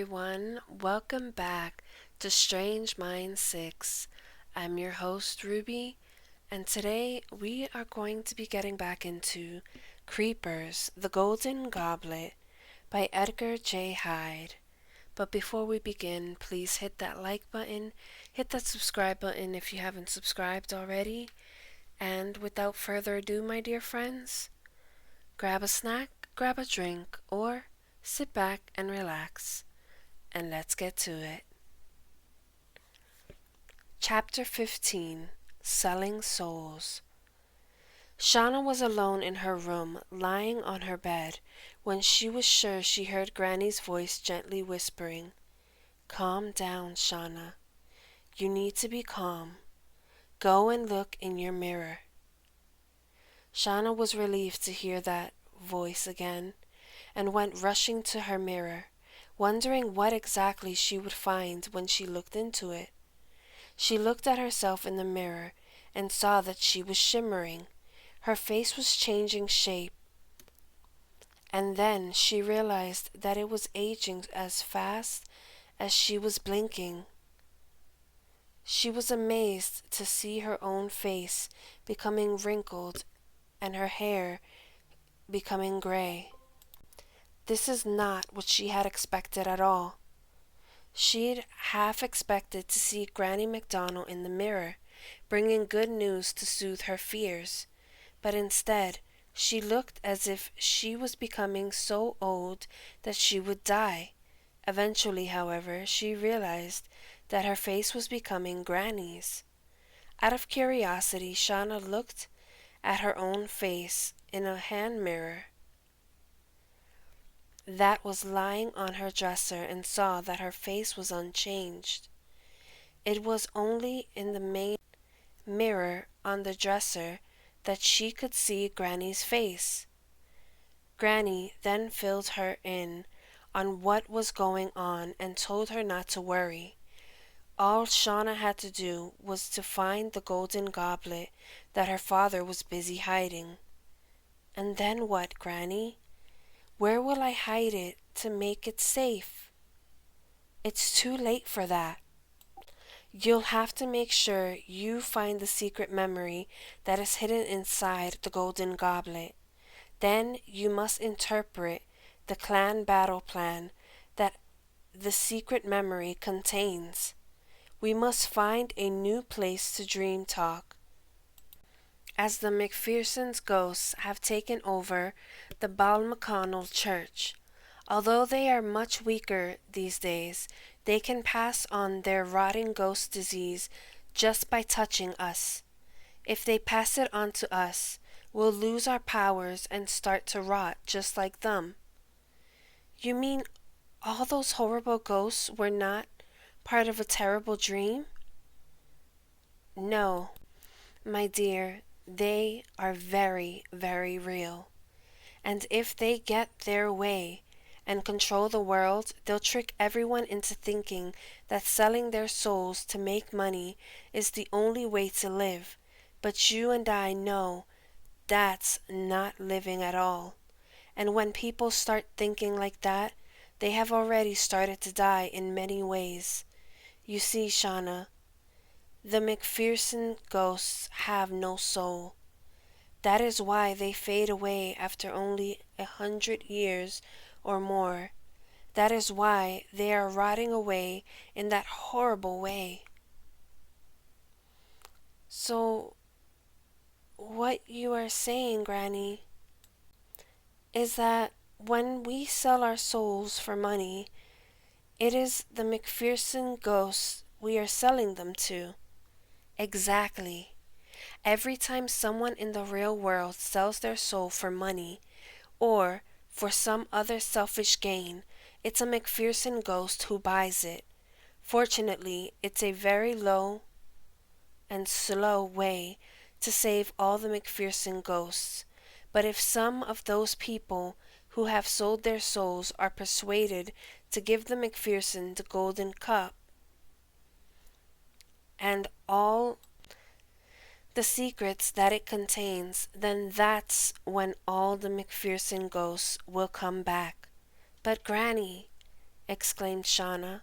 everyone. Welcome back to Strange Mind 6. I'm your host, Ruby, and today we are going to be getting back into Creepers, The Golden Goblet by Edgar J. Hyde. But before we begin, please hit that like button, hit that subscribe button if you haven't subscribed already, and without further ado, my dear friends, grab a snack, grab a drink, or sit back and relax, and let's get to it. Chapter 15: Selling Souls. Shauna was alone in her room, lying on her bed, when she was sure she heard Granny's voice gently whispering, "Calm down, Shauna. You need to be calm. Go and look in your mirror." Shauna was relieved to hear that voice again, and went rushing to her mirror, wondering what exactly she would find when she looked into it. She looked at herself in the mirror and saw that she was shimmering. Her face was changing shape, and then she realized that it was aging as fast as she was blinking. She was amazed to see her own face becoming wrinkled and her hair becoming gray. This is not what she had expected at all. She'd half expected to see Granny MacDonald in the mirror, bringing good news to soothe her fears, but instead she looked as if she was becoming so old that she would die. Eventually, however, she realized that her face was becoming Granny's. Out of curiosity, Shauna looked at her own face in a hand mirror that was lying on her dresser and saw that her face was unchanged. It was only in the main mirror on the dresser that she could see Granny's face. Granny then filled her in on what was going on and told her not to worry. All Shauna had to do was to find the golden goblet that her father was busy hiding. "And then what, Granny? Where will I hide it to make it safe?" "It's too late for that. You'll have to make sure you find the secret memory that is hidden inside the golden goblet. Then you must interpret the clan battle plan that the secret memory contains. We must find a new place to dream talk, as the McPherson's ghosts have taken over the Balmaconnell Church. Although they are much weaker these days, they can pass on their rotting ghost disease just by touching us. If they pass it on to us, we'll lose our powers and start to rot just like them." "You mean all those horrible ghosts were not part of a terrible dream?" "No, my dear, they are very, very real. And if they get their way and control the world, they'll trick everyone into thinking that selling their souls to make money is the only way to live. But you and I know that's not living at all. And when people start thinking like that, they have already started to die in many ways. You see, Shauna, the McPherson ghosts have no soul. That is why they fade away after only 100 years or more. That is why they are rotting away in that horrible way." "So, what you are saying, Granny, is that when we sell our souls for money, it is the McPherson ghosts we are selling them to?" "Exactly. Every time someone in the real world sells their soul for money, or for some other selfish gain, it's a McPherson ghost who buys it. Fortunately, it's a very low and slow way to save all the McPherson ghosts. But if some of those people who have sold their souls are persuaded to give the McPherson the golden cup and all the secrets that it contains, then that's when all the McPherson ghosts will come back." "But Granny, exclaimed Shauna.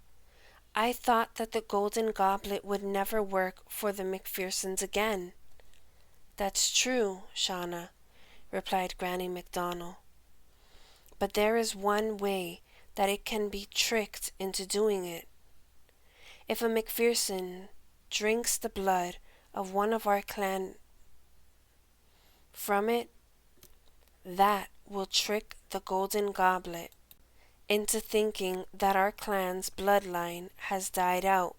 I thought that the golden goblet would never work for the McPhersons again. That's true, Shauna, replied Granny MacDonald. But there is one way that it can be tricked into doing it. If a McPherson drinks the blood of one of our clan from it, that will trick the golden goblet into thinking that our clan's bloodline has died out.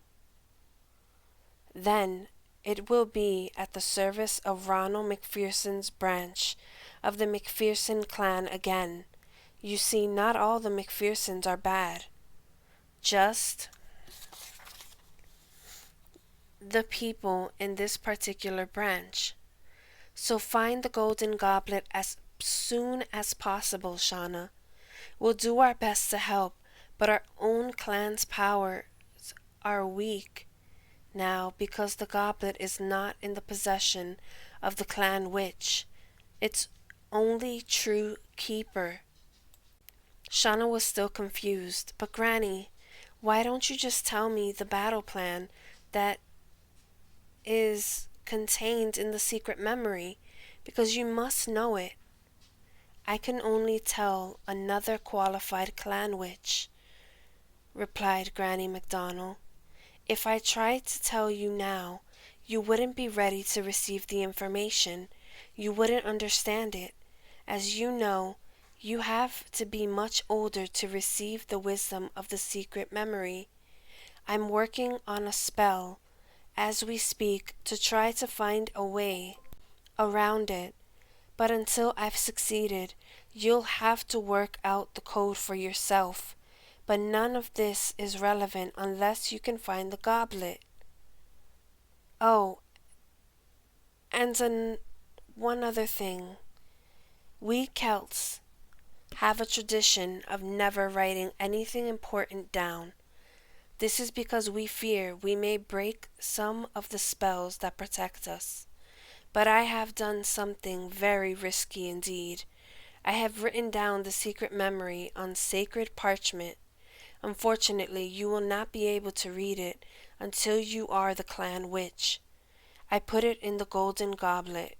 Then it will be at the service of Ronald McPherson's branch of the McPherson clan again. You see, not all the McPhersons are bad, just the people in this particular branch. So find the golden goblet as soon as possible, Shauna. We'll do our best to help, but our own clan's powers are weak now because the goblet is not in the possession of the clan witch. Its only true keeper. Shauna was still confused. But Granny, why don't you just tell me the battle plan that is contained in the secret memory? Because you must know it. I can only tell another qualified clan witch, replied Granny MacDonald. If I tried to tell you now, you wouldn't be ready to receive the information. You wouldn't understand it. As you know, you have to be much older to receive the wisdom of the secret memory. I'm working on a spell as we speak to try to find a way around it. But until I've succeeded, you'll have to work out the code for yourself. But none of this is relevant unless you can find the goblet. Oh, and one other thing. We Celts have a tradition of never writing anything important down. This is because we fear we may break some of the spells that protect us. But I have done something very risky indeed. I have written down the secret memory on sacred parchment. Unfortunately, you will not be able to read it until you are the clan witch. I put it in the golden goblet,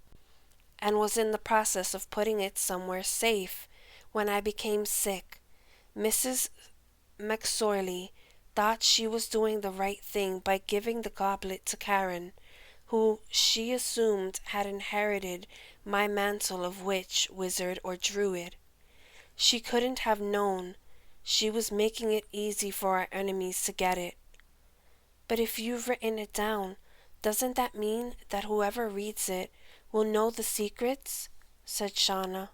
and was in the process of putting it somewhere safe when I became sick. Mrs. McSorley thought she was doing the right thing by giving the goblet to Karen, who she assumed had inherited my mantle of witch, wizard, or druid. She couldn't have known she was making it easy for our enemies to get it. But if you've written it down, doesn't that mean that whoever reads it will know the secrets? Said Shauna.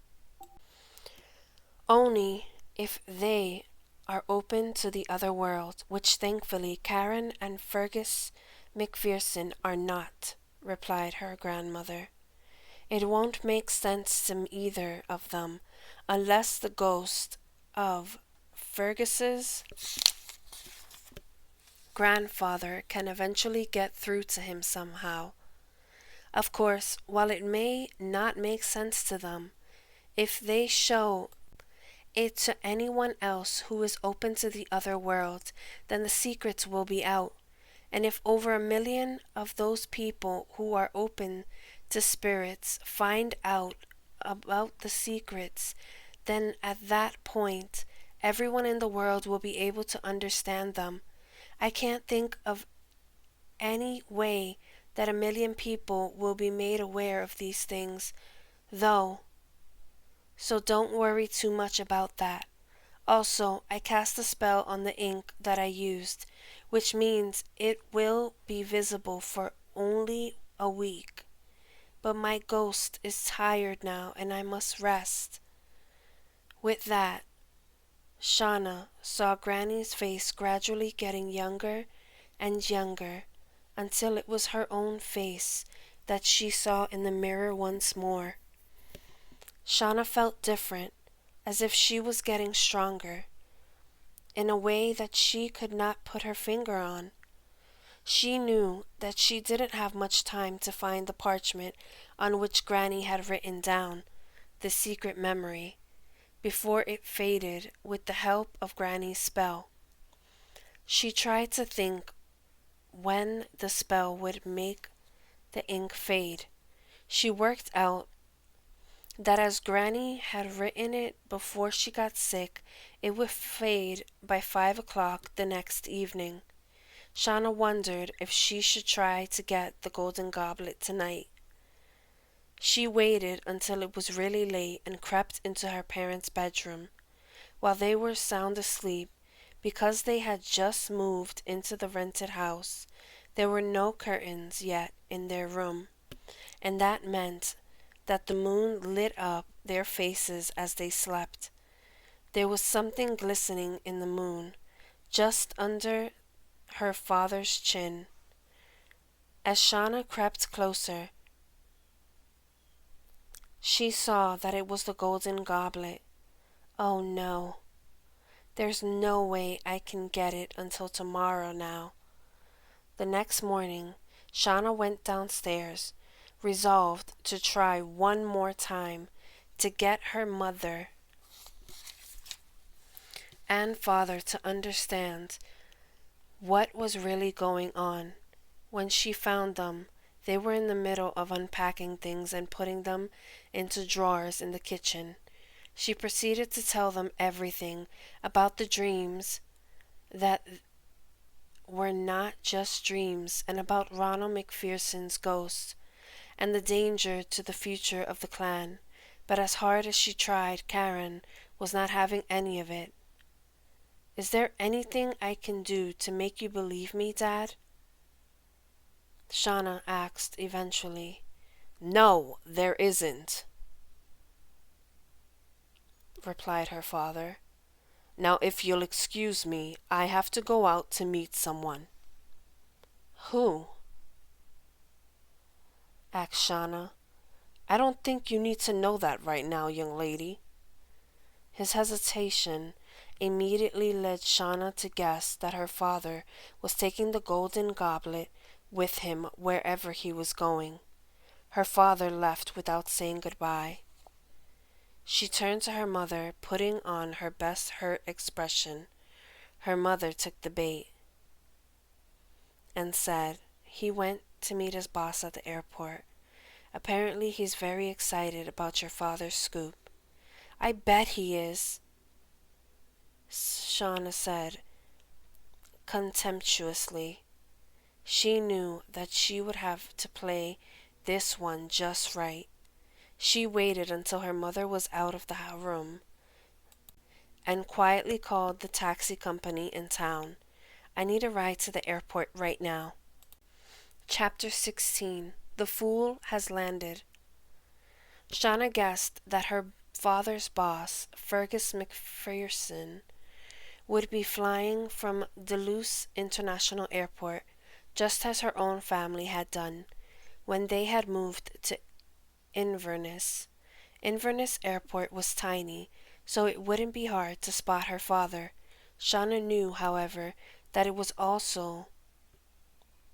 Only if they are open to the other world, which thankfully Karen and Fergus McPherson are not, replied her grandmother. It won't make sense to either of them unless the ghost of Fergus's grandfather can eventually get through to him somehow. Of course, while it may not make sense to them, if they show it to anyone else who is open to the other world, then the secrets will be out. And if over 1 million of those people who are open to spirits find out about the secrets, then at that point, everyone in the world will be able to understand them. I can't think of any way that 1 million people will be made aware of these things, though. So don't worry too much about that. Also, I cast a spell on the ink that I used, which means it will be visible for only a week. But my ghost is tired now and I must rest. With that, Shauna saw Granny's face gradually getting younger and younger until it was her own face that she saw in the mirror once more. Shauna felt different, as if she was getting stronger, in a way that she could not put her finger on. She knew that she didn't have much time to find the parchment on which Granny had written down the secret memory before it faded with the help of Granny's spell. She tried to think when the spell would make the ink fade. She worked out that as Granny had written it before she got sick, it would fade by 5 o'clock the next evening. Shauna wondered if she should try to get the golden goblet tonight. She waited until it was really late and crept into her parents' bedroom. While they were sound asleep, because they had just moved into the rented house, there were no curtains yet in their room, and that meant that the moon lit up their faces as they slept. There was something glistening in the moon, just under her father's chin. As Shauna crept closer, she saw that it was the golden goblet. Oh no, there's no way I can get it until tomorrow now. The next morning, Shauna went downstairs, resolved to try one more time to get her mother and father to understand what was really going on. When she found them, they were in the middle of unpacking things and putting them into drawers in the kitchen. She proceeded to tell them everything about the dreams that were not just dreams, and about Ronald McPherson's ghost, and the danger to the future of the clan. But as hard as she tried, Karen was not having any of it. Is there anything I can do to make you believe me, Dad? Shauna asked eventually. No, there isn't, replied her father. Now, if you'll excuse me, I have to go out to meet someone. Who? Asked Shauna. I don't think you need to know that right now, young lady. His hesitation immediately led Shauna to guess that her father was taking the golden goblet with him wherever he was going. Her father left without saying goodbye. She turned to her mother, putting on her best hurt expression. Her mother took the bait and said, "He went to meet his boss at the airport. Apparently he's very excited about your father's scoop." "I bet he is," Shauna said contemptuously. She knew that she would have to play this one just right. She waited until her mother was out of the room and quietly called the taxi company in town. "I need a ride to the airport right now." Chapter 16. The Fool Has Landed. Shauna guessed that her father's boss, Fergus McPherson, would be flying from Duluth International Airport, just as her own family had done when they had moved to Inverness. Inverness Airport was tiny, so it wouldn't be hard to spot her father. Shauna knew, however, that it was also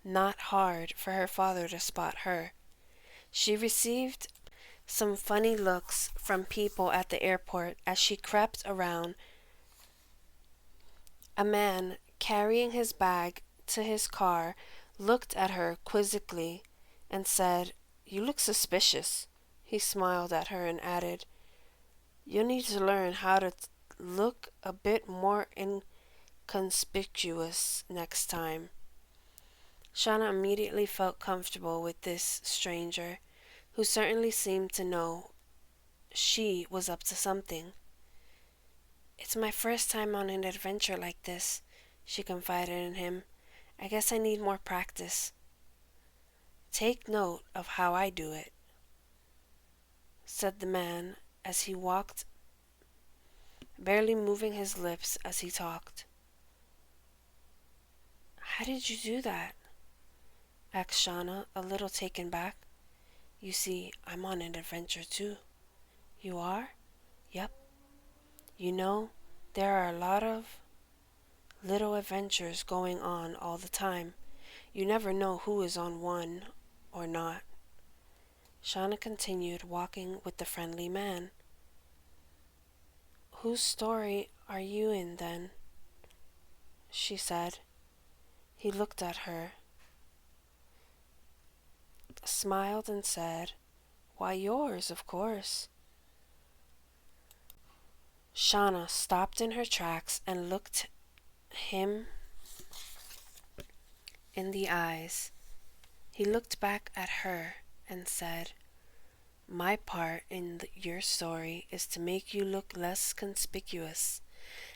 not hard for her father to spot her. She received some funny looks from people at the airport as she crept around. A man carrying his bag to his car looked at her quizzically and said, "You look suspicious." He smiled at her and added, "You need to learn how to look a bit more inconspicuous next time." Shauna immediately felt comfortable with this stranger, who certainly seemed to know she was up to something. "It's my first time on an adventure like this," she confided in him. "I guess I need more practice." "Take note of how I do it," said the man as he walked, barely moving his lips as he talked. "How did you do that?" asked Shauna, a little taken back. "You see, I'm on an adventure too." "You are?" "Yep. You know, there are a lot of little adventures going on all the time. You never know who is on one or not." Shauna continued walking with the friendly man. "Whose story are you in then?" she said. He looked at her, smiled, and said, "Why, yours, of course." Shauna stopped in her tracks and looked him in the eyes. He looked back at her and said, "My part in your story is to make you look less conspicuous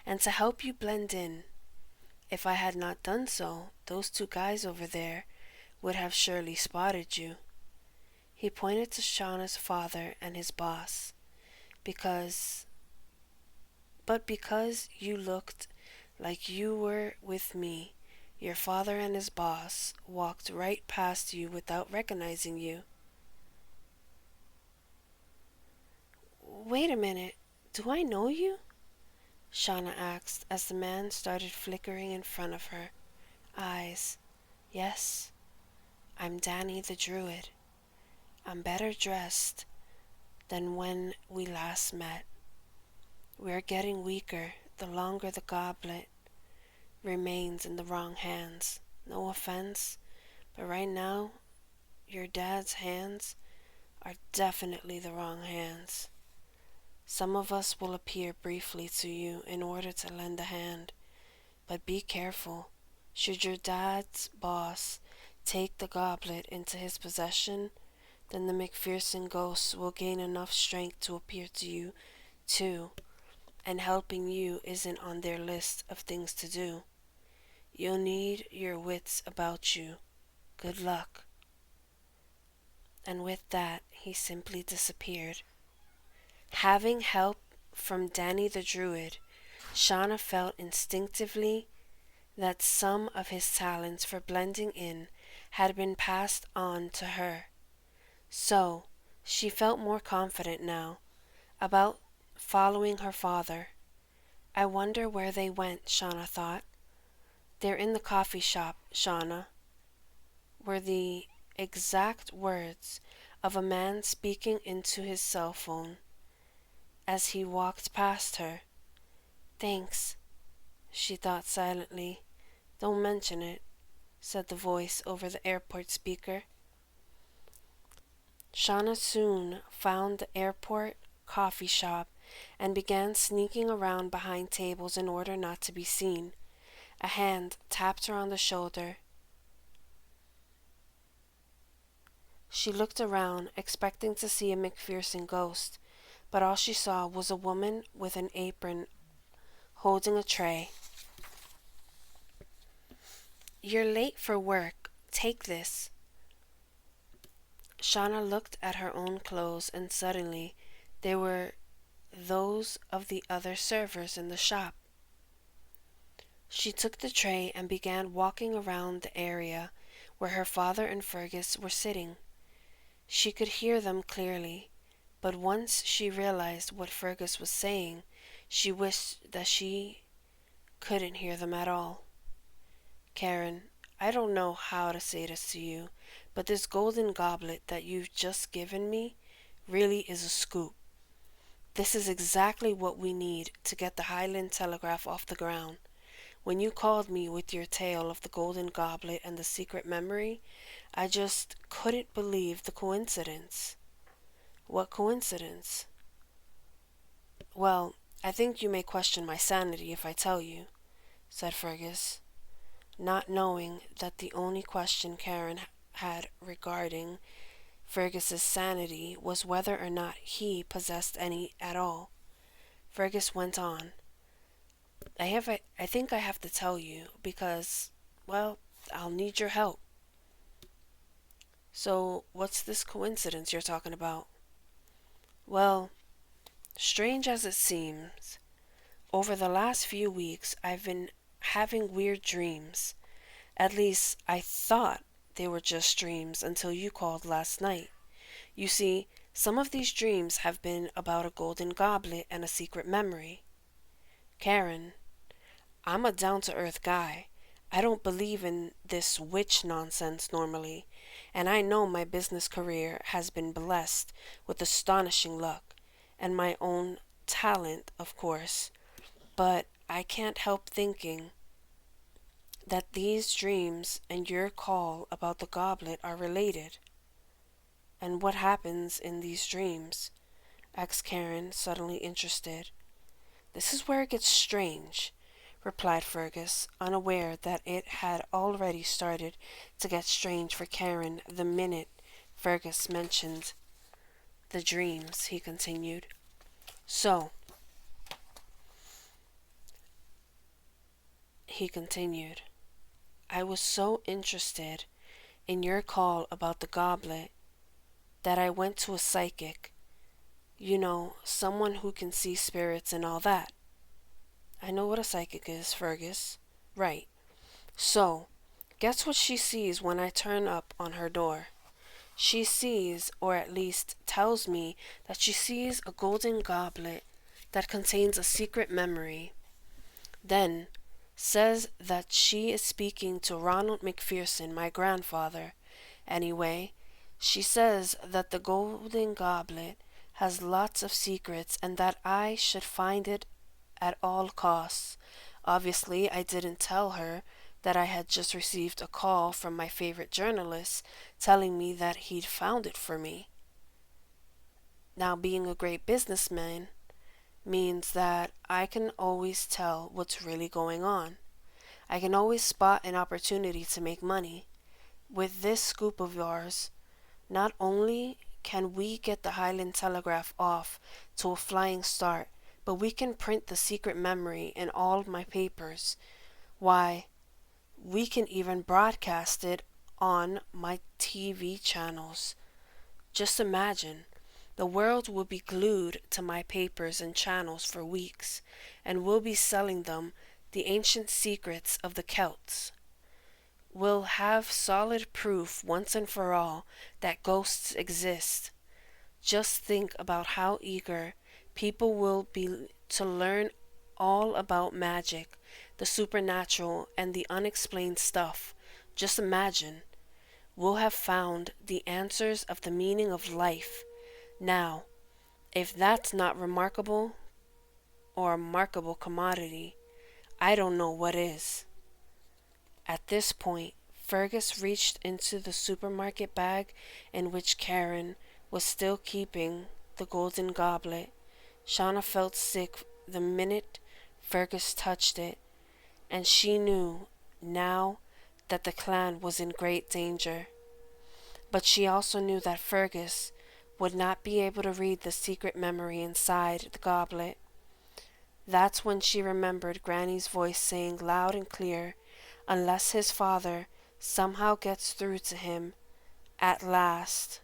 and to help you blend in. If I had not done so, those two guys over there would have surely spotted you." He pointed to Shauna's father and his boss. Because, but because you looked like you were with me, your father and his boss walked right past you without recognizing you. "Wait a minute, do I know you?" Shauna asked as the man started flickering in front of her eyes. "Yes, I'm Danny the Druid. I'm better dressed than when we last met. We're getting weaker the longer the goblet remains in the wrong hands. No offense, but right now, your dad's hands are definitely the wrong hands. Some of us will appear briefly to you in order to lend a hand, but be careful. Should your dad's boss take the goblet into his possession, then the McPherson ghosts will gain enough strength to appear to you, too, and helping you isn't on their list of things to do. You'll need your wits about you. Good luck." And with that, he simply disappeared. Having help from Danny the Druid, Shauna felt instinctively that some of his talents for blending in had been passed on to her. So, she felt more confident now about following her father. "I wonder where they went," Shauna thought. "They're in the coffee shop, Shauna," were the exact words of a man speaking into his cell phone as he walked past her. "Thanks," she thought silently. "Don't mention it," said the voice over the airport speaker. Shauna soon found the airport coffee shop and began sneaking around behind tables in order not to be seen. A hand tapped her on the shoulder. She looked around, expecting to see a McPherson ghost, but all she saw was a woman with an apron holding a tray. "You're late for work. Take this." Shauna looked at her own clothes, and suddenly they were those of the other servers in the shop. She took the tray and began walking around the area where her father and Fergus were sitting. She could hear them clearly, but once she realized what Fergus was saying, she wished that she couldn't hear them at all. "Karen, I don't know how to say this to you, but this golden goblet that you've just given me really is a scoop. This is exactly what we need to get the Highland Telegraph off the ground. When you called me with your tale of the golden goblet and the secret memory, I just couldn't believe the coincidence." "What coincidence?" "Well, I think you may question my sanity if I tell you," said Fergus, not knowing that the only question Karen had regarding Fergus's sanity was whether or not he possessed any at all. Fergus went on. I think I have to tell you because, well, I'll need your help." "So, what's this coincidence you're talking about?" "Well, strange as it seems, over the last few weeks I've been having weird dreams. At least, I thought they were just dreams until you called last night. You see, some of these dreams have been about a golden goblet and a secret memory. Karen, I'm a down-to-earth guy. I don't believe in this witch nonsense normally, and I know my business career has been blessed with astonishing luck, and my own talent, of course, but I can't help thinking that these dreams and your call about the goblet are related. And what happens in these dreams? Asked Karen, suddenly interested. This is where it gets strange, replied Fergus, unaware that it had already started to get strange for Karen the minute Fergus mentioned the dreams. He continued. So, he continued, I was so interested in your call about the goblet that I went to a psychic, someone who can see spirits and all that. I know what a psychic is, Fergus. Right. So, guess what she sees when I turn up on her door? She sees, or at least tells me that she sees a golden goblet that contains a secret memory. Then, says that she is speaking to Ronald McPherson, my grandfather. Anyway, she says that the golden goblet has lots of secrets and that I should find it at all costs. Obviously, I didn't tell her that I had just received a call from my favorite journalist telling me that he'd found it for me. Now, being a great businessman means that I can always tell what's really going on. I can always spot an opportunity to make money. With this scoop of yours, not only can we get the Highland Telegraph off to a flying start, but we can print the secret memory in all of my papers. Why, we can even broadcast it on my TV channels. Just imagine, the world will be glued to my papers and channels for weeks, and we'll be selling them the ancient secrets of the Celts. We'll have solid proof once and for all that ghosts exist. Just think about how eager people will be to learn all about magic, the supernatural, and the unexplained stuff. Just imagine, we'll have found the answers of the meaning of life. Now, if that's not remarkable or a markable commodity, I don't know what is. At this point, Fergus reached into the supermarket bag in which Karen was still keeping the golden goblet. Shauna felt sick the minute Fergus touched it, and she knew now that the clan was in great danger. But she also knew that Fergus would not be able to read the secret memory inside the goblet. That's when she remembered Granny's voice saying loud and clear, unless his father somehow gets through to him at last.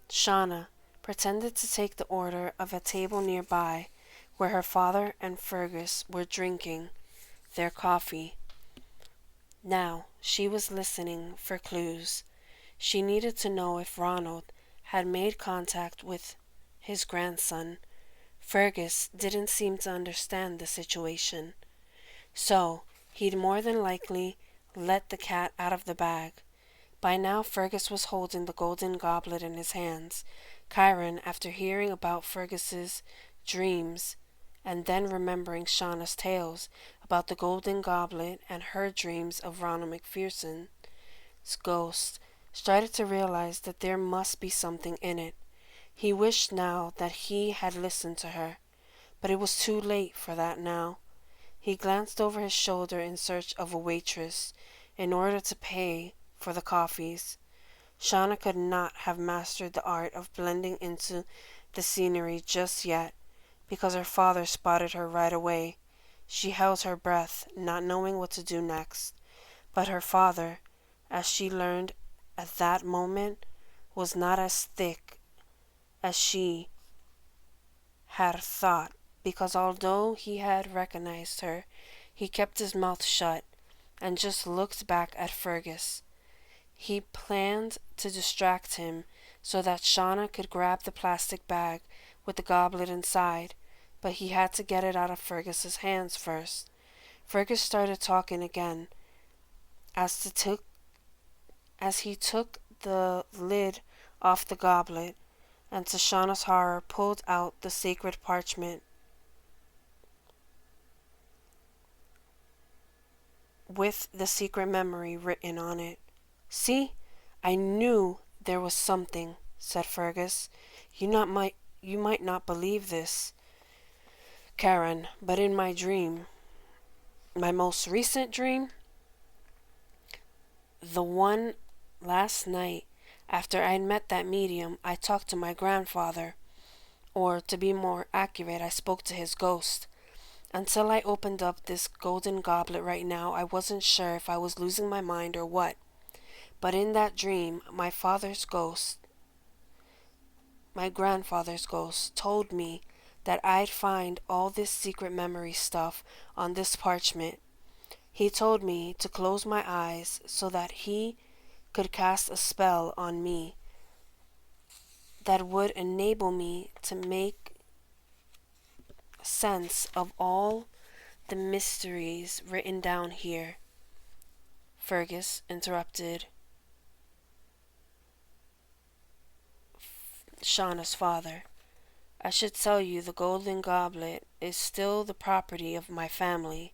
Shauna pretended to take the order of a table nearby where her father and Fergus were drinking their coffee. Now she was listening for clues. She needed to know if Ronald had made contact with his grandson. Fergus didn't seem to understand the situation, so he'd more than likely let the cat out of the bag. By now Fergus was holding the golden goblet in his hands. Chiron, after hearing about Fergus's dreams and then remembering Shauna's tales about the golden goblet and her dreams of Ronald McPherson's ghost, started to realize that there must be something in it. He wished now that he had listened to her, but it was too late for that now. He glanced over his shoulder in search of a waitress in order to pay for the coffees. Shauna could not have mastered the art of blending into the scenery just yet, because her father spotted her right away. She held her breath, not knowing what to do next. But her father, as she learned at that moment, was not as thick as she had thought, because although he had recognized her, he kept his mouth shut and just looked back at Fergus. He planned to distract him so that Shauna could grab the plastic bag with the goblet inside, but he had to get it out of Fergus's hands first. Fergus started talking again as he took the lid off the goblet, and to Shauna's horror pulled out the sacred parchment. with the secret memory written on it. "See, I knew there was something," said Fergus. You might not believe this, Karen, but in my dream, my most recent dream, the one last night after I'd met that medium, I talked to my grandfather, or to be more accurate, I spoke to his ghost. Until I opened up this golden goblet right now, I wasn't sure if I was losing my mind or what. But in that dream, my grandfather's ghost, told me that I'd find all this secret memory stuff on this parchment. He told me to close my eyes so that he could cast a spell on me that would enable me to make sense of all the mysteries written down here. Fergus interrupted Shauna's father. "I should tell you the golden goblet is still the property of my family.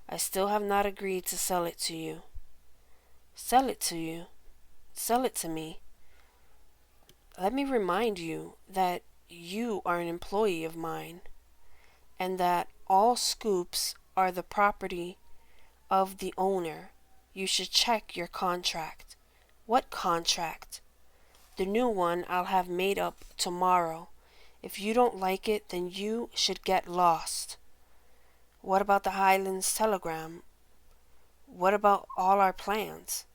I still have not agreed to sell it to you." "Sell it to you? Sell it to me? Let me remind you that you are an employee of mine, and that all scoops are the property of the owner. You should check your contract." "What contract?" "The new one I'll have made up tomorrow. If you don't like it, then you should get lost." "What about the Highlands telegram? What about all our plans?"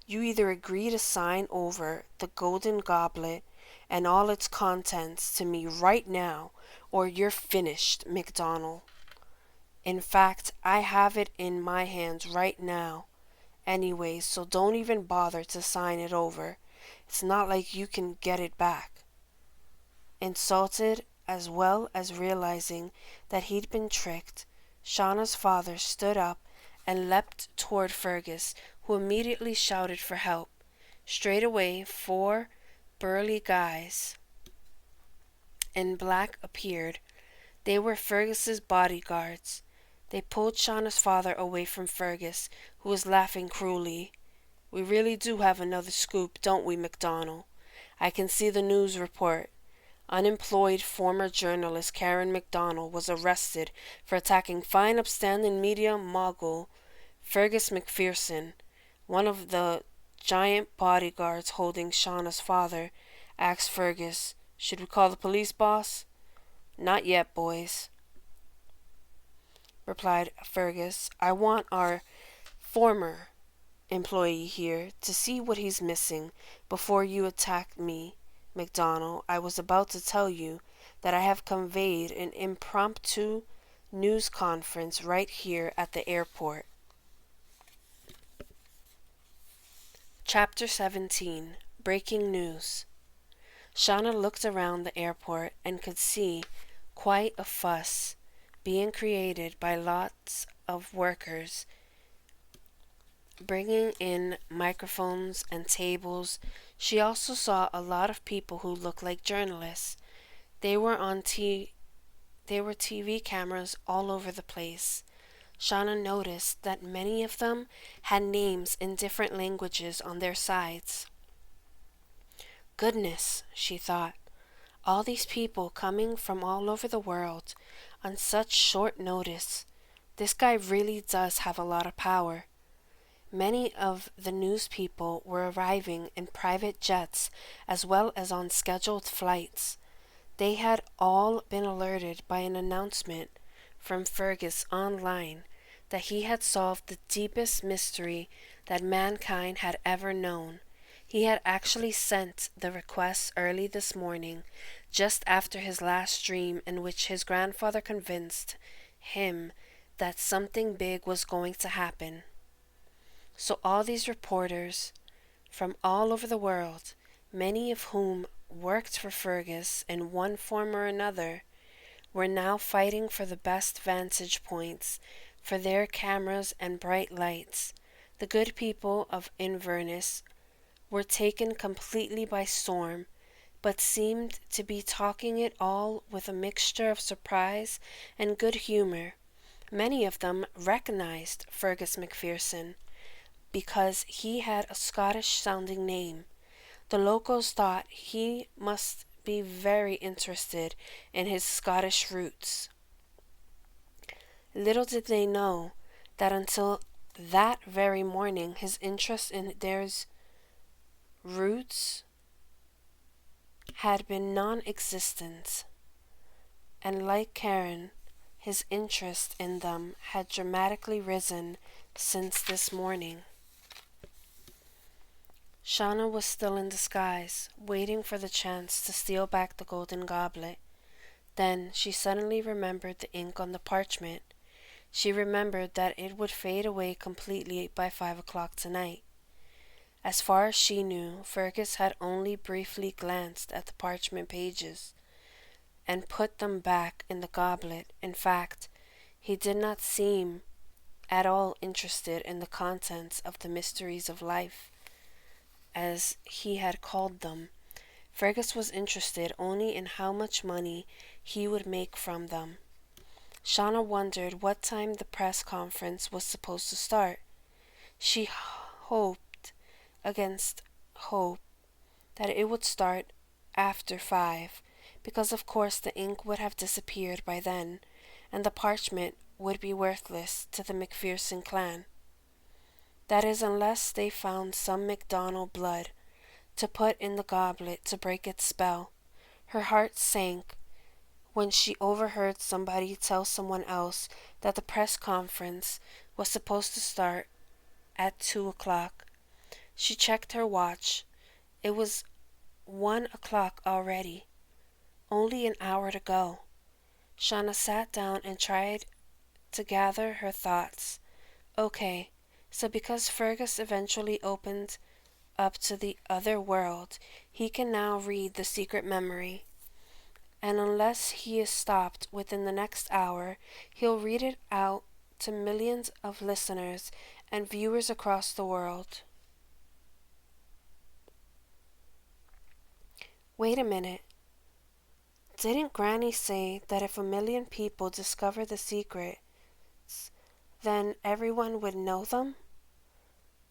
"You either agree to sign over the golden goblet and all its contents to me right now, or you're finished, McDonald. In fact, I have it in my hands right now anyway, so don't even bother to sign it over. It's not like you can get it back." Insulted, as well as realizing that he'd been tricked, Shauna's father stood up and leapt toward Fergus, who immediately shouted for help. Straightaway, 4 burly guys in black appeared. They were Fergus's bodyguards. They pulled Shauna's father away from Fergus, who was laughing cruelly. "We really do have another scoop, don't we, McDonald? I can see the news report. Unemployed former journalist Karen McDonald was arrested for attacking fine upstanding media mogul Fergus McPherson." One of the giant bodyguards holding Shauna's father asked Fergus, "Should we call the police, boss?" "Not yet, boys," replied Fergus. "I want our former employee here to see what he's missing before you attack me, McDonald. I was about to tell you that I have convened an impromptu news conference right here at the airport." Chapter 17. Breaking News. Shauna looked around the airport and could see quite a fuss being created by lots of workers bringing in microphones and tables. She also saw a lot of people who looked like journalists. There were TV cameras all over the place. Shauna noticed that many of them had names in different languages on their sides. "Goodness," she thought, "all these people coming from all over the world on such short notice. This guy really does have a lot of power." Many of the news people were arriving in private jets as well as on scheduled flights. They had all been alerted by an announcement from Fergus online that he had solved the deepest mystery that mankind had ever known. He had actually sent the request early this morning, just after his last dream, in which his grandfather convinced him that something big was going to happen. So all these reporters from all over the world, many of whom worked for Fergus in one form or another, were now fighting for the best vantage points for their cameras and bright lights. The good people of Inverness were taken completely by storm, but seemed to be talking it all with a mixture of surprise and good humor. Many of them recognized Fergus McPherson because he had a Scottish-sounding name. The locals thought he must be very interested in his Scottish roots. Little did they know that until that very morning his interest in their roots had been non-existent, and like Karen, his interest in them had dramatically risen since this morning. Shauna was still in disguise, waiting for the chance to steal back the golden goblet. Then she suddenly remembered the ink on the parchment. She remembered that it would fade away completely by 5 o'clock tonight. As far as she knew, Fergus had only briefly glanced at the parchment pages and put them back in the goblet. In fact, he did not seem at all interested in the contents of the mysteries of life, as he had called them. Fergus was interested only in how much money he would make from them. Shauna wondered what time the press conference was supposed to start. She hoped against hope that it would start after 5, because of course the ink would have disappeared by then, and the parchment would be worthless to the McPherson clan. That is, unless they found some MacDonald blood to put in the goblet to break its spell. Her heart sank when she overheard somebody tell someone else that the press conference was supposed to start at 2 o'clock. She checked her watch. It was 1 o'clock already. Only an hour to go. Shauna sat down and tried to gather her thoughts. Okay, so because Fergus eventually opened up to the other world, he can now read the secret memory. And unless he is stopped within the next hour, he'll read it out to millions of listeners and viewers across the world. Wait a minute. Didn't Granny say that if 1,000,000 people discover the secrets, then everyone would know them?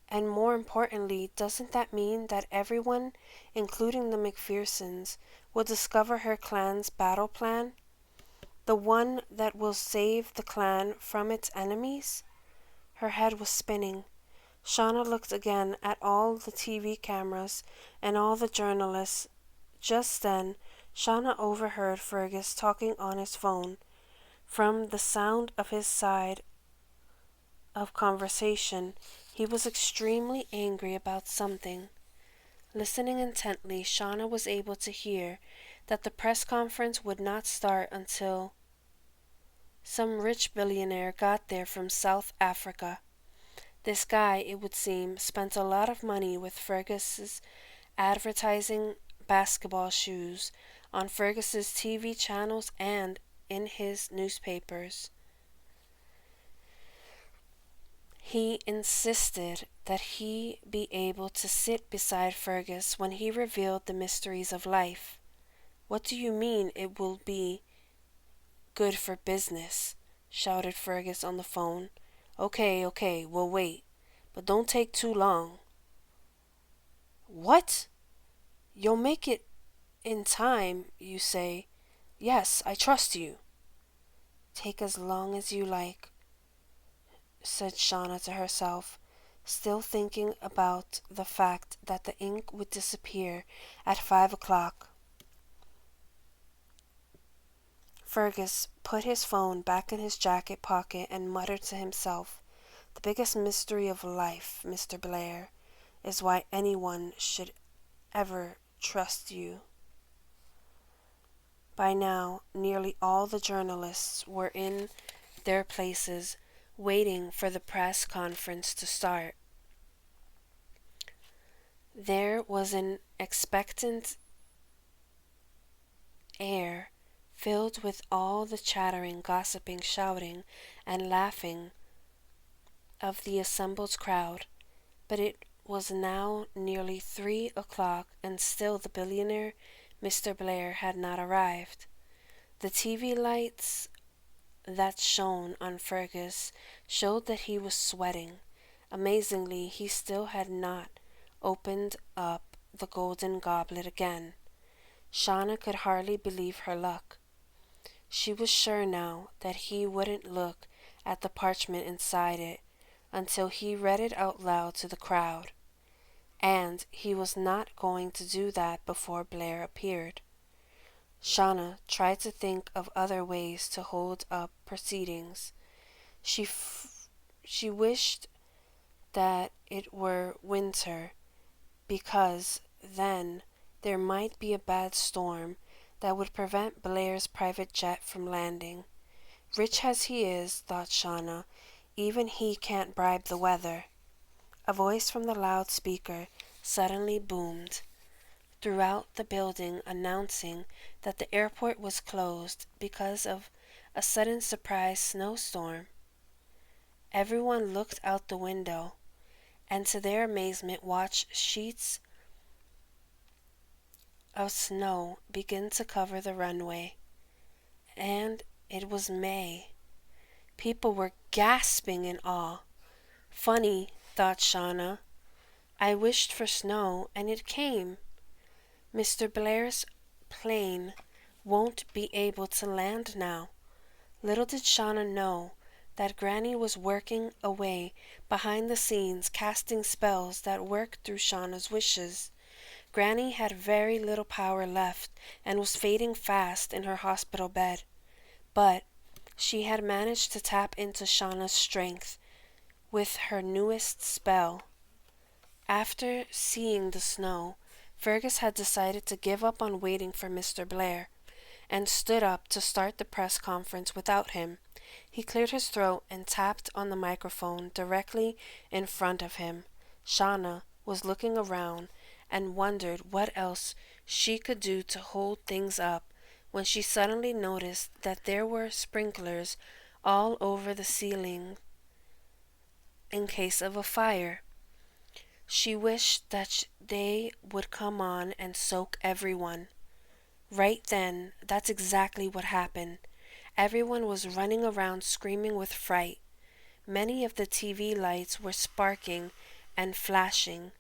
And more importantly, doesn't that mean that everyone, including the McPhersons, will discover her clan's battle plan? The one that will save the clan from its enemies? Her head was spinning. Shauna looked again at all the TV cameras and all the journalists. Just then, Shauna overheard Fergus talking on his phone. From the sound of his side of conversation, he was extremely angry about something. Listening intently, Shauna was able to hear that the press conference would not start until some rich billionaire got there from South Africa. This guy, it would seem, spent a lot of money with Fergus's advertising basketball shoes on Fergus's TV channels and in his newspapers. He insisted that he be able to sit beside Fergus when he revealed the mysteries of life. What do you mean it will be good for business? Shouted Fergus on the phone. Okay, we'll wait. But don't take too long. What? You'll make it in time, you say? Yes, I trust you. Take as long as you like, said Shauna to herself, still thinking about the fact that the ink would disappear at 5 o'clock. Fergus put his phone back in his jacket pocket and muttered to himself, "The biggest mystery of life, Mr. Blair, is why anyone should ever trust you." By now, nearly all the journalists were in their places, waiting for the press conference to start. There was an expectant air filled with all the chattering, gossiping, shouting, and laughing of the assembled crowd, but it was now nearly 3 o'clock, and still the billionaire, Mr. Blair, had not arrived. The TV lights that shone on Fergus showed that he was sweating. Amazingly, he still had not opened up the golden goblet again. Shauna could hardly believe her luck. She was sure now that he wouldn't look at the parchment inside it until he read it out loud to the crowd, and he was not going to do that before Blair appeared. Shauna tried to think of other ways to hold up proceedings. She wished that it were winter, because then there might be a bad storm that would prevent Blair's private jet from landing. Rich as he is, thought Shauna, even he can't bribe the weather. A voice from the loudspeaker suddenly boomed throughout the building announcing that the airport was closed because of a sudden surprise snowstorm. Everyone looked out the window and to their amazement watched sheets of snow begin to cover the runway. And it was May. People were gasping in awe. Funny, thought Shauna. I wished for snow and it came. Mr. Blair's plane won't be able to land now. Little did Shauna know that Granny was working away behind the scenes, casting spells that worked through Shauna's wishes. Granny had very little power left and was fading fast in her hospital bed. But she had managed to tap into Shauna's strength with her newest spell. After seeing the snow, Fergus had decided to give up on waiting for Mr. Blair, and stood up to start the press conference without him. He cleared his throat and tapped on the microphone directly in front of him. Shauna was looking around and wondered what else she could do to hold things up when she suddenly noticed that there were sprinklers all over the ceiling in case of a fire. She wished that they would come on and soak everyone. Right then, that's exactly what happened. Everyone was running around screaming with fright. Many of the TV lights were sparking and flashing.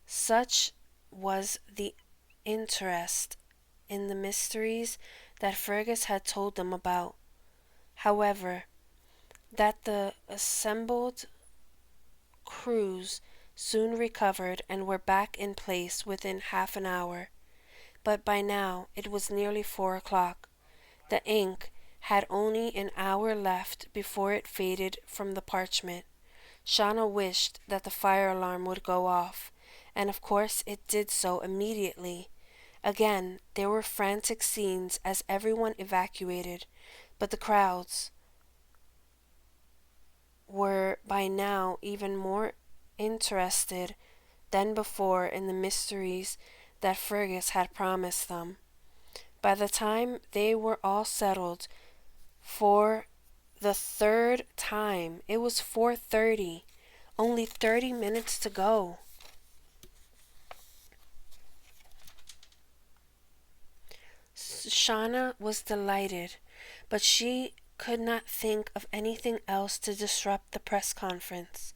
Such was the interest in the mysteries that Fergus had told them about. However, that the assembled crews soon recovered and were back in place within half an hour. But by now it was nearly 4 o'clock. The ink had only an hour left before it faded from the parchment. Shauna wished that the fire alarm would go off, and of course it did so immediately. Again, there were frantic scenes as everyone evacuated, but the crowds were by now even more interested than before in the mysteries that Fergus had promised them. By the time they were all settled for the third time, it was 4:30, only 30 minutes to go. Shauna was delighted, but she could not think of anything else to disrupt the press conference.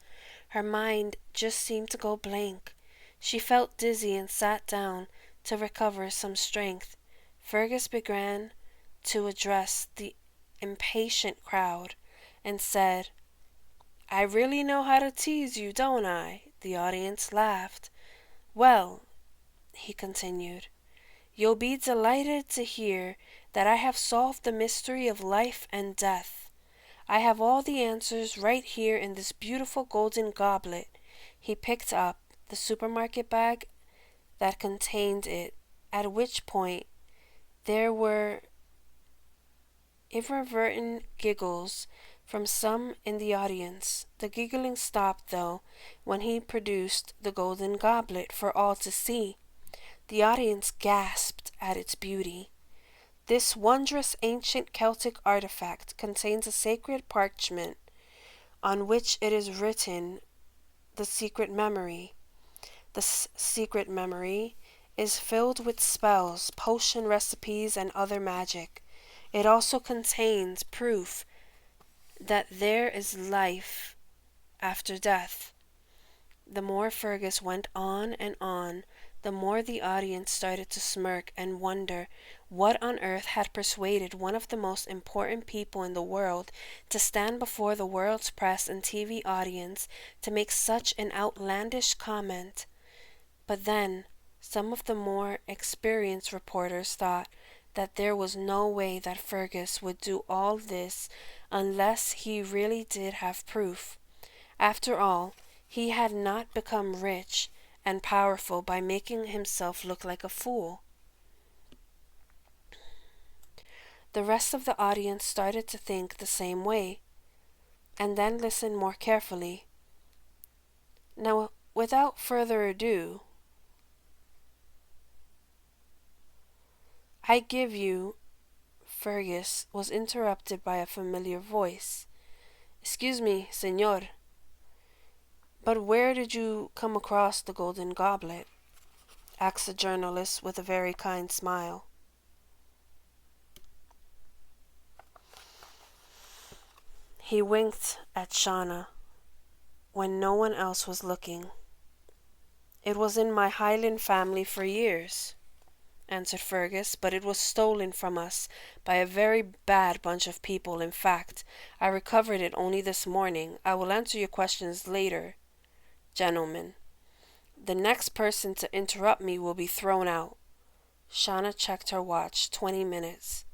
Her mind just seemed to go blank. She felt dizzy and sat down to recover some strength. Fergus began to address the impatient crowd and said, "I really know how to tease you, don't I?" The audience laughed. "Well," he continued, "you'll be delighted to hear that I have solved the mystery of life and death. I have all the answers right here in this beautiful golden goblet." He picked up the supermarket bag that contained it, at which point there were irreverent giggles from some in the audience. The giggling stopped, though, when he produced the golden goblet for all to see. The audience gasped at its beauty. This wondrous ancient Celtic artifact contains a sacred parchment on which it is written the secret memory. The secret memory is filled with spells, potion recipes, and other magic. It also contains proof that there is life after death. The more Fergus went on and on, the more the audience started to smirk and wonder what on earth had persuaded one of the most important people in the world to stand before the world's press and TV audience to make such an outlandish comment. But then, some of the more experienced reporters thought that there was no way that Fergus would do all this unless he really did have proof. After all, he had not become rich and powerful by making himself look like a fool. The rest of the audience started to think the same way, and then listened more carefully. Now, without further ado, I give you. Fergus was interrupted by a familiar voice. Excuse me, senor, but where did you come across the golden goblet? Asked the journalist with a very kind smile. He winked at Shauna when no one else was looking. It was in my Highland family for years, answered Fergus, but it was stolen from us by a very bad bunch of people. In fact, I recovered it only this morning. I will answer your questions later, gentlemen. The next person to interrupt me will be thrown out. Shauna checked her watch. 20 minutes.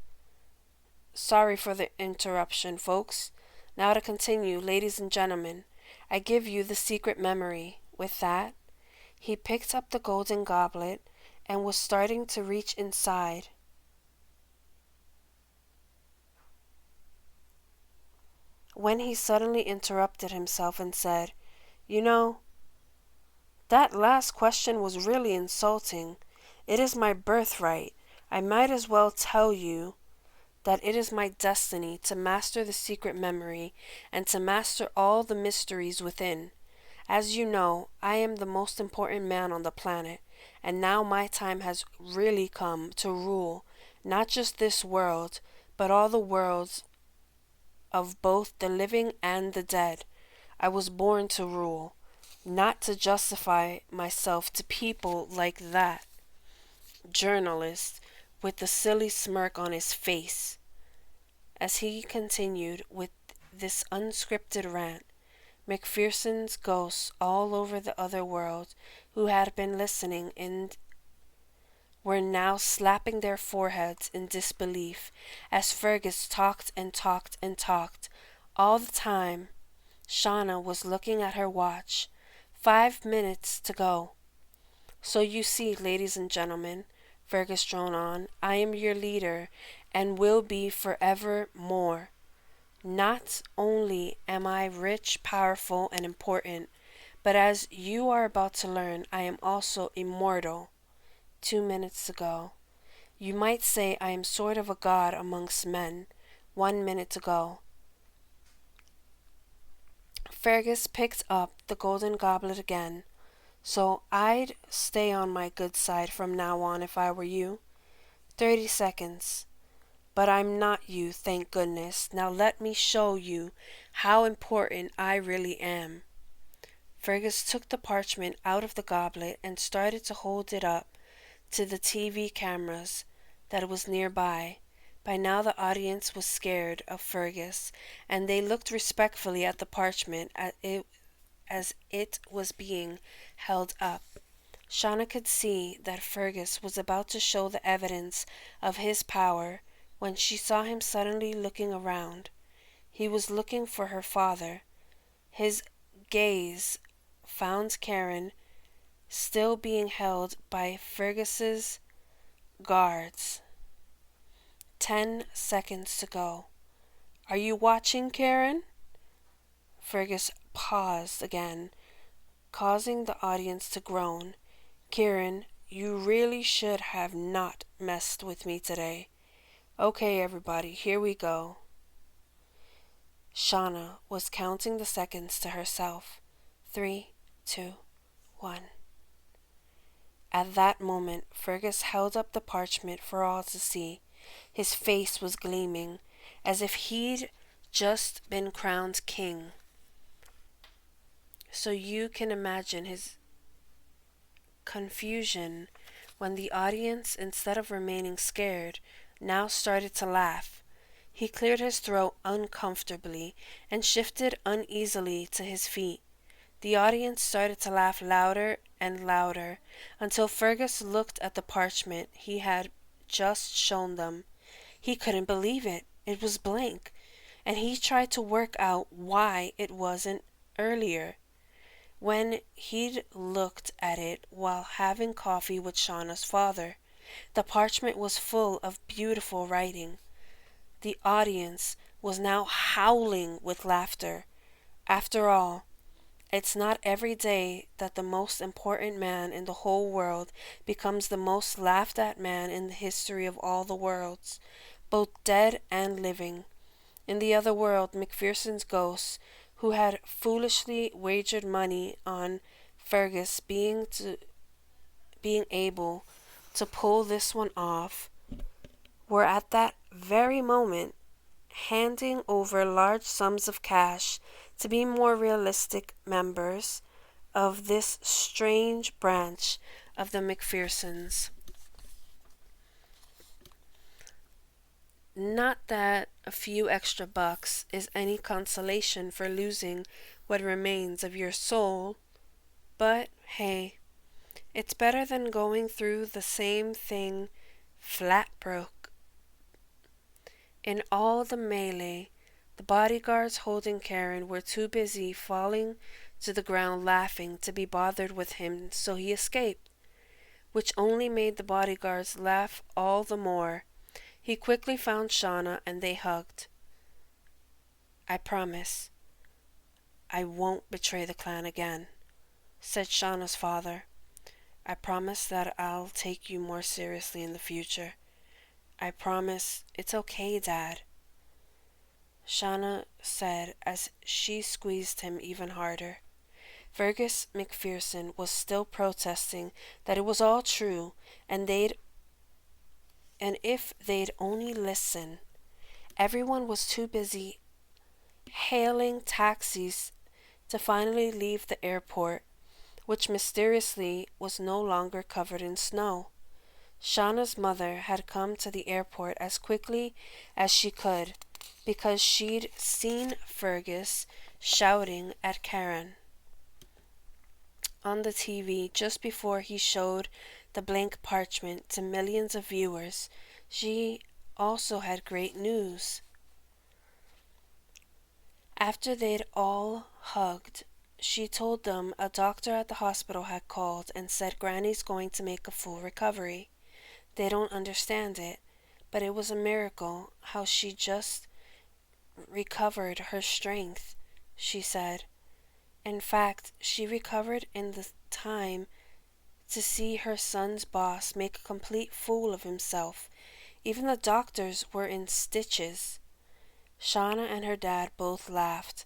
Sorry for the interruption, folks. Now to continue, ladies and gentlemen, I give you the secret memory. With that, he picked up the golden goblet and was starting to reach inside. When he suddenly interrupted himself and said, "You know, that last question was really insulting. It is my birthright. I might as well tell you that it is my destiny to master the secret memory and to master all the mysteries within. As you know, I am the most important man on the planet, and now my time has really come to rule not just this world, but all the worlds of both the living and the dead. I was born to rule, not to justify myself to people like that." Journalist, with the silly smirk on his face, as he continued with this unscripted rant, Macpherson's ghosts all over the other world who had been listening and were now slapping their foreheads in disbelief as Fergus talked and talked and talked. All the time, Shauna was looking at her watch. 5 minutes to go. "So you see, ladies and gentlemen," Fergus droned on, "I am your leader and will be forever more. Not only am I rich, powerful, and important, but as you are about to learn, I am also immortal. 2 minutes ago. You might say I am sort of a god amongst men. 1 minute to go." Fergus picked up the golden goblet again. "So I'd stay on my good side from now on if I were you. 30 seconds. But I'm not you, thank goodness. Now let me show you how important I really am." Fergus took the parchment out of the goblet and started to hold it up to the TV cameras that was nearby. By now the audience was scared of Fergus, and they looked respectfully at the parchment as it was being held up. Shauna could see that Fergus was about to show the evidence of his power when she saw him suddenly looking around. He was looking for her father. His gaze found Karen still being held by Fergus's guards. 10 seconds to go. "Are you watching, Karen?" Fergus paused again, causing the audience to groan. "Karen, you really should have not messed with me today. Okay, everybody, here we go." Shauna was counting the seconds to herself. 3, 2, 1. At that moment, Fergus held up the parchment for all to see. His face was gleaming, as if he'd just been crowned king. So you can imagine his confusion when the audience, instead of remaining scared, now started to laugh. He cleared his throat uncomfortably and shifted uneasily to his feet. The audience started to laugh louder and louder until Fergus looked at the parchment he had just shown them. He couldn't believe it. It was blank, and he tried to work out why it wasn't earlier. When he'd looked at it while having coffee with Shauna's father, the parchment was full of beautiful writing. The audience was now howling with laughter. After all, it's not every day that the most important man in the whole world becomes the most laughed at man in the history of all the worlds, both dead and living. In the other world, Macpherson's ghost, who had foolishly wagered money on Fergus being able to pull this one off, were at that very moment handing over large sums of cash to be more realistic members of this strange branch of the Macphersons. Not that a few extra bucks is any consolation for losing what remains of your soul, but hey, it's better than going through the same thing flat broke. In all the melee, the bodyguards holding Karen were too busy falling to the ground laughing to be bothered with him, so he escaped, which only made the bodyguards laugh all the more. He quickly found Shauna and they hugged. "I promise I won't betray the clan again," said Shauna's father. "I promise that I'll take you more seriously in the future. I promise it's okay, Dad," Shauna said as she squeezed him even harder. Fergus Macpherson was still protesting that it was all true, and if they'd only listen. Everyone was too busy hailing taxis to finally leave the airport, which mysteriously was no longer covered in snow. Shauna's mother had come to the airport as quickly as she could because she'd seen Fergus shouting at Karen on the TV just before he showed the blank parchment to millions of viewers. She also had great news. After they'd all hugged, she told them a doctor at the hospital had called and said Granny's going to make a full recovery. They don't understand it, but it was a miracle how she just recovered her strength, she said. In fact, she recovered in the time to see her son's boss make a complete fool of himself. Even the doctors were in stitches. Shauna and her dad both laughed.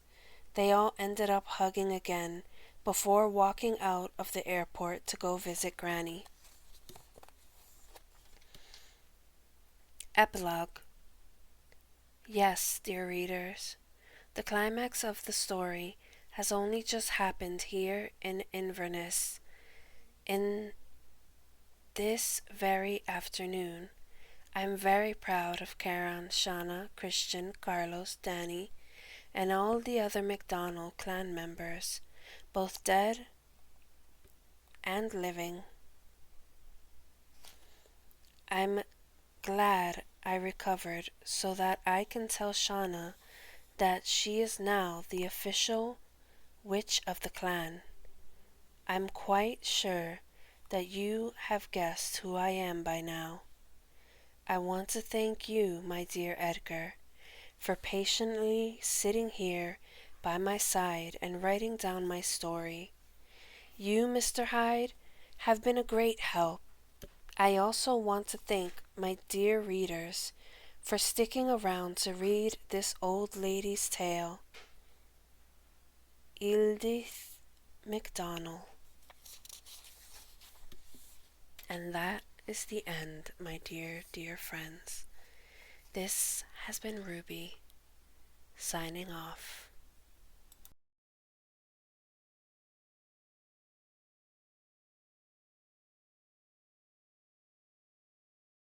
They all ended up hugging again before walking out of the airport to go visit Granny. Epilogue. Yes, dear readers, the climax of the story has only just happened here in Inverness in this very afternoon. I'm very proud of Karen, Shauna, Christian, Carlos, Danny, and all the other MacDonald clan members, both dead and living. I'm glad I recovered so that I can tell Shauna that she is now the official witch of the clan. I'm quite sure that you have guessed who I am by now. I want to thank you, my dear Edgar, for patiently sitting here by my side and writing down my story. You, Mr. Hyde, have been a great help. I also want to thank my dear readers for sticking around to read this old lady's tale. Edith MacDonald. And that is the end, my dear, dear friends. This has been Ruby, signing off.